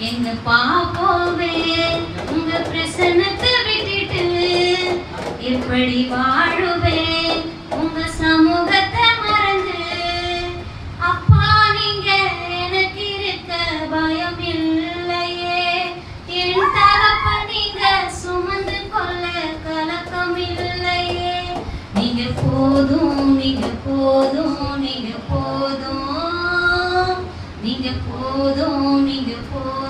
எங்க பாப்போவே உங்க பிரசன்னத்தை விட்டுட்டு எப்படி வாழுவேன் உங்க சமூகத்தை மறந்து. அப்பா நீங்க எனக்கு இருக்க பயம் இல்லையே, என் தகப்ப நீங்க சுமந்து கொள்ள கலக்கம் இல்லையே. நீங்க போதும், நீங்க போதும், நீங்க போதும், நீங்க போதும், நீங்க போதும்.